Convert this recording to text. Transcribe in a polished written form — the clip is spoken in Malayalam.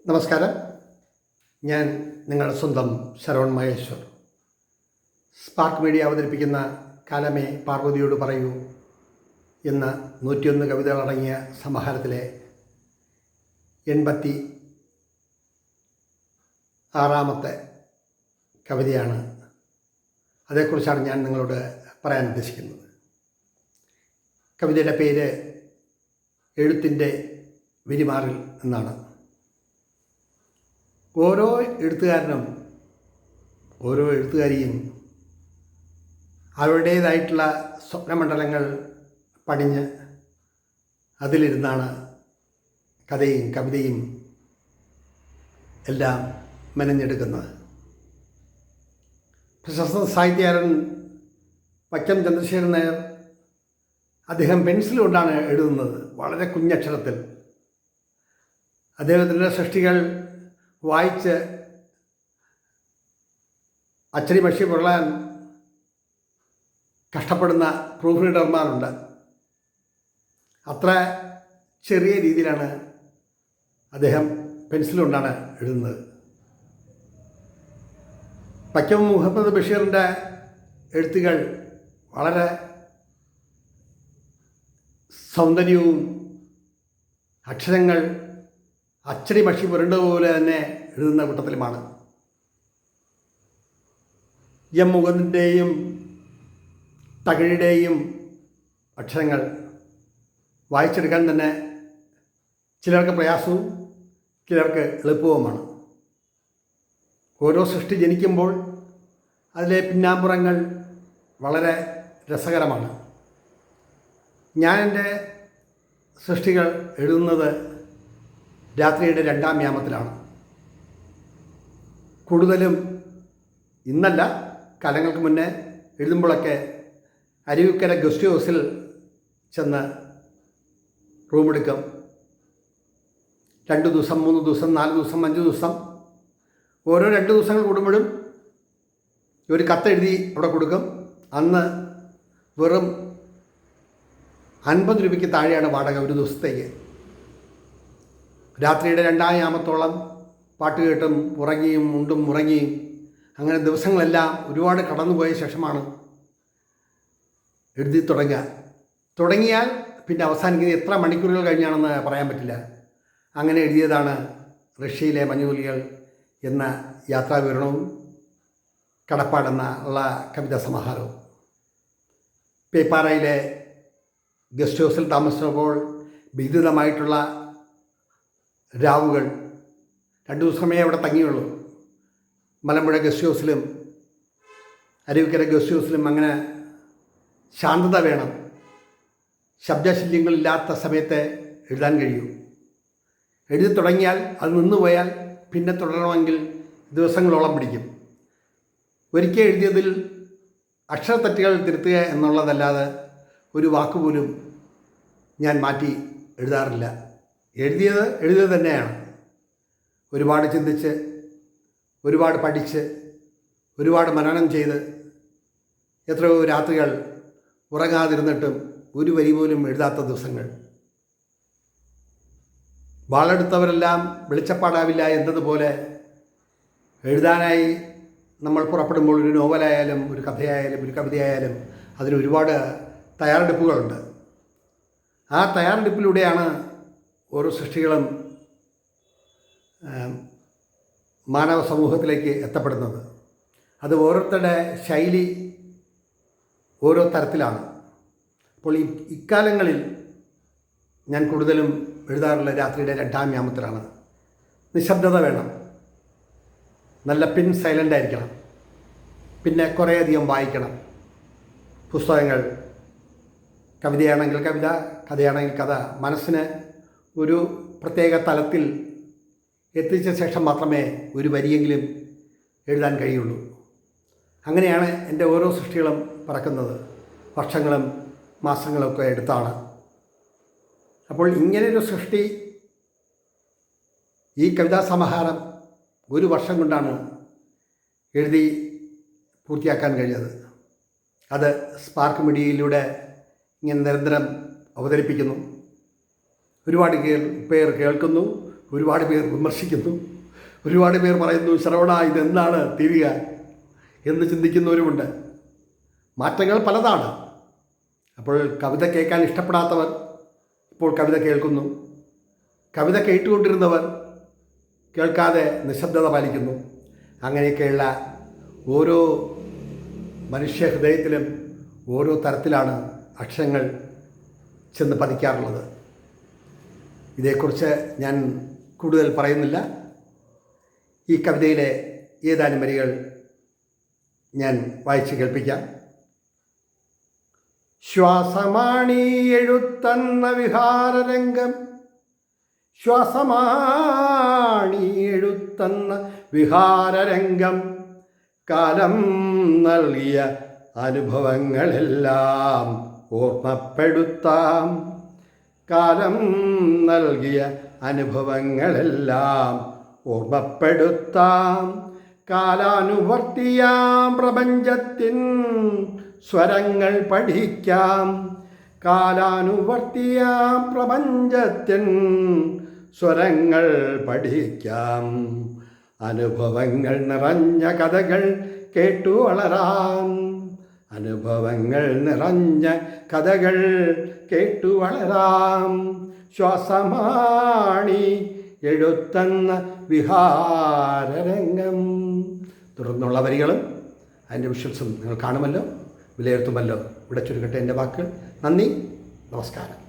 നമസ്കാരം. ഞാൻ നിങ്ങളുടെ സ്വന്തം ശരവൺ മഹേശ്വർ. സ്പാർക്ക് മീഡിയ അവതരിപ്പിക്കുന്ന കാലമേ പാർവതിയോട് പറയൂ എന്ന 101 കവിതകളടങ്ങിയ സമാഹാരത്തിലെ 86ാമത്തെ കവിതയാണ്. അതേക്കുറിച്ചാണ് ഞാൻ നിങ്ങളോട് പറയാൻ ഉദ്ദേശിക്കുന്നത്. കവിതയുടെ പേര് എഴുത്തിൻ്റെ വിരിമാറിൽ എന്നാണ്. ഓരോ എഴുത്തുകാരനും ഓരോ എഴുത്തുകാരിയും അവരുടേതായിട്ടുള്ള സ്വപ്നമണ്ഡലങ്ങൾ പണിഞ്ഞ് അതിലിരുന്നാണ് കഥയും കവിതയും എല്ലാം മെനഞ്ഞെടുക്കുന്നത്. പ്രശസ്ത സാഹിത്യകാരൻ വൈക്കം ചന്ദ്രശേഖരൻ നായർ അദ്ദേഹം പെൻസിൽ കൊണ്ടാണ് എഴുതുന്നത്, വളരെ കുഞ്ഞക്ഷരത്തിൽ. അദ്ദേഹത്തിൻ്റെ സൃഷ്ടികൾ വായിച്ച് അച്ചടി മഷി പൊള്ളാൻ കഷ്ടപ്പെടുന്ന പ്രൂഫ് റീഡർമാരുണ്ട്. അത്ര ചെറിയ രീതിയിലാണ് അദ്ദേഹം പെൻസിൽ കൊണ്ടാണ് എഴുതുന്നത്. വൈക്കം മുഹമ്മദ് ബഷീറിൻ്റെ എഴുത്തുകൾ വളരെ സൗന്ദര്യവും അക്ഷരങ്ങൾ അച്ചടി മഷി പുരണ്ടതുപോലെ തന്നെ എഴുതുന്ന കൂട്ടത്തിലുമാണ്. എം മുകുന്ദൻ്റെയും തകഴിയുടെയും അക്ഷരങ്ങൾ വായിച്ചെടുക്കാൻ തന്നെ ചിലർക്ക് പ്രയാസവും ചിലർക്ക് എളുപ്പവുമാണ്. ഓരോ സൃഷ്ടി ജനിക്കുമ്പോൾ അതിലെ പിന്നാമ്പുറങ്ങൾ വളരെ രസകരമാണ്. ഞാൻ എൻ്റെ സൃഷ്ടികൾ എഴുതുന്നത് രാത്രിയുടെ 2ാം യാമത്തിലാണ്. കൂടുതലും ഇന്നല്ല, കാലങ്ങൾക്ക് മുന്നേ എഴുതുമ്പോഴൊക്കെ അരുവിക്കര ഗസ്റ്റ് ഹൗസിൽ ചെന്ന് റൂമെടുക്കും. 2 ദിവസം 3 ദിവസം 4 ദിവസം 5 ദിവസം ഓരോ 2 ദിവസങ്ങൾ കൂടുമ്പോഴും ഒരു കത്തെഴുതി അവിടെ കൊടുക്കും. അന്ന് വെറും 50 രൂപയ്ക്ക് താഴെയാണ് വാടക ഒരു ദിവസത്തേക്ക്. രാത്രിയുടെ 2ാം യാമത്തോളം പാട്ട് കേട്ടും ഉറങ്ങിയും ഉണ്ടും ഉറങ്ങിയും അങ്ങനെ ദിവസങ്ങളെല്ലാം ഒരുപാട് കടന്നുപോയ ശേഷമാണ് എഴുതി തുടങ്ങിയാൽ പിന്നെ അവസാനിക്കുന്നത് എത്ര മണിക്കൂറുകൾ കഴിഞ്ഞാണെന്ന് പറയാൻ പറ്റില്ല. അങ്ങനെ എഴുതിയതാണ് റഷ്യയിലെ മഞ്ഞുതുള്ളികൾ എന്ന യാത്രാവിവരണവും കടപ്പാടെന്ന ഉള്ള കവിതാ സമാഹാരവും. പേപ്പാറയിലെ ഗസ്റ്റ് ഹൗസിൽ താമസിച്ചപ്പോൾ വിദ്യുതമായിട്ടുള്ള രാവുകൾ 2 ദിവസമേ അവിടെ തങ്ങിയുള്ളൂ. മലമ്പുഴ ഗസ്റ്റ് ഹൗസിലും അരുവിക്കര ഗസ്റ്റ് ഹൗസിലും അങ്ങനെ ശാന്തത വേണം. ശബ്ദശല്യങ്ങളില്ലാത്ത സമയത്തെ എഴുതാൻ കഴിയൂ. എഴുതി തുടങ്ങിയാൽ അത് നിന്നുപോയാൽ പിന്നെ തുടരണമെങ്കിൽ ദിവസങ്ങളോളം പിടിക്കും. ഒരിക്കൽ എഴുതിയതിൽ അക്ഷരത്തെറ്റുകൾ തിരുത്തുക എന്നുള്ളതല്ലാതെ ഒരു വാക്കുപോലും ഞാൻ മാറ്റി എഴുതാറില്ല. എഴുതിയത് തന്നെയാണ്. ഒരുപാട് ചിന്തിച്ച്, ഒരുപാട് പഠിച്ച്, ഒരുപാട് മനനം ചെയ്ത്, എത്രയോ രാത്രികൾ ഉറങ്ങാതിരുന്നിട്ടും ഒരു വരി പോലും എഴുതാത്ത ദിവസങ്ങൾ. വാളെടുത്തവരെല്ലാം വെളിച്ചപ്പാടാവില്ല എന്നതുപോലെ എഴുതാനായി നമ്മൾ പുറപ്പെടുമ്പോൾ ഒരു നോവലായാലും ഒരു കഥയായാലും ഒരു കവിതയായാലും അതിന് ഒരുപാട് തയ്യാറെടുപ്പുകളുണ്ട്. ആ തയ്യാറെടുപ്പിലൂടെയാണ് ഓരോ സൃഷ്ടികളും മാനവ സമൂഹത്തിലേക്ക് എത്തപ്പെടുന്നത്. അത് ഓരോരുത്തരുടെ ശൈലി ഓരോ തരത്തിലാണ്. അപ്പോൾ ഇക്കാലങ്ങളിൽ ഞാൻ കൂടുതലും എഴുതാറുള്ള രാത്രിയുടെ 2ാം യാമത്തിലാണ്. നിശബ്ദത വേണം, നല്ല പിൻ സൈലൻ്റ് ആയിരിക്കണം, പിന്നെ കുറേയധികം വായിക്കണം. പുസ്തകങ്ങൾ, കവിതയാണെങ്കിൽ കവിത, കഥയാണെങ്കിൽ കഥ, മനസ്സിന് ഒരു പ്രത്യേക തലത്തിൽ എത്തിച്ച ശേഷം മാത്രമേ ഒരു വരിയെങ്കിലും എഴുതാൻ കഴിയുള്ളൂ. അങ്ങനെയാണ് എൻ്റെ ഓരോ സൃഷ്ടികളും പറക്കുന്നത്. വർഷങ്ങളും മാസങ്ങളൊക്കെ എടുത്താണ്. അപ്പോൾ ഇങ്ങനെയൊരു സൃഷ്ടി, ഈ കവിതാ സമാഹാരം 1 വർഷം കൊണ്ടാണ് എഴുതി പൂർത്തിയാക്കാൻ കഴിഞ്ഞത്. അത് സ്പാർക്ക് മീഡിയയിലൂടെ ഇങ്ങനെ നിരന്തരം അവതരിപ്പിക്കുന്നു. ഒരുപാട് പേർ കേൾക്കുന്നു, ഒരുപാട് പേർ വിമർശിക്കുന്നു. ഒരുപാട് പേർ പറയുന്നു, ശ്രവണ ഇതെന്താണ് തിരിക എന്ന് ചിന്തിക്കുന്നവരുമുണ്ട്. മാറ്റങ്ങൾ പലതാണ്. അപ്പോൾ കവിത കേൾക്കാൻ ഇഷ്ടപ്പെടാത്തവർ ഇപ്പോൾ കവിത കേൾക്കുന്നു. കവിത കേട്ടുകൊണ്ടിരുന്നവർ കേൾക്കാതെ നിശബ്ദത പാലിക്കുന്നു. അങ്ങനെയൊക്കെയുള്ള ഓരോ മനുഷ്യ ഹൃദയത്തിലും ഓരോ തരത്തിലാണ് അക്ഷരങ്ങൾ ചെന്ന് പതിക്കാറുള്ളത്. ഇതേക്കുറിച്ച് ഞാൻ കൂടുതൽ പറയുന്നില്ല. ഈ കവിതയിലെ ഏതാനും വരികൾ ഞാൻ വായിച്ച് കേൾപ്പിക്കാം. ശ്വാസമാണീ എഴുത്തന്ന വിഹാരരംഗം, ശ്വാസമാണീ എഴുത്തന്ന വിഹാരരംഗം, കാലം നൽകിയ അനുഭവങ്ങളെല്ലാം ഓർമ്മപ്പെടുത്താം, കാലം നൽകിയ അനുഭവങ്ങളെല്ലാം ഓർമ്മപ്പെടുത്താം. കാലാനുവർത്തിയാം പ്രപഞ്ചത്തിൻ സ്വരങ്ങൾ പഠിക്കാം, കാലാനുവർത്തിയാം പ്രപഞ്ചത്തിൻ സ്വരങ്ങൾ പഠിക്കാം. അനുഭവങ്ങൾ നിറഞ്ഞ കഥകൾ കേട്ടു വളരാം, അനുഭവങ്ങൾ നിറഞ്ഞ കഥകൾ കേട്ടു വളരാം. ശ്വാസമാണി എഴുത്തന്ന വിഹാരരംഗം. തുടർന്നുള്ള വരികളും അതിൻ്റെ വിഷ്വൽസും നിങ്ങൾ കാണുമല്ലോ, വിലയിരുത്തുമല്ലോ. ഇവിടെ ചുരുക്കട്ടെ എൻ്റെ വാക്കുകൾ. നന്ദി, നമസ്കാരം.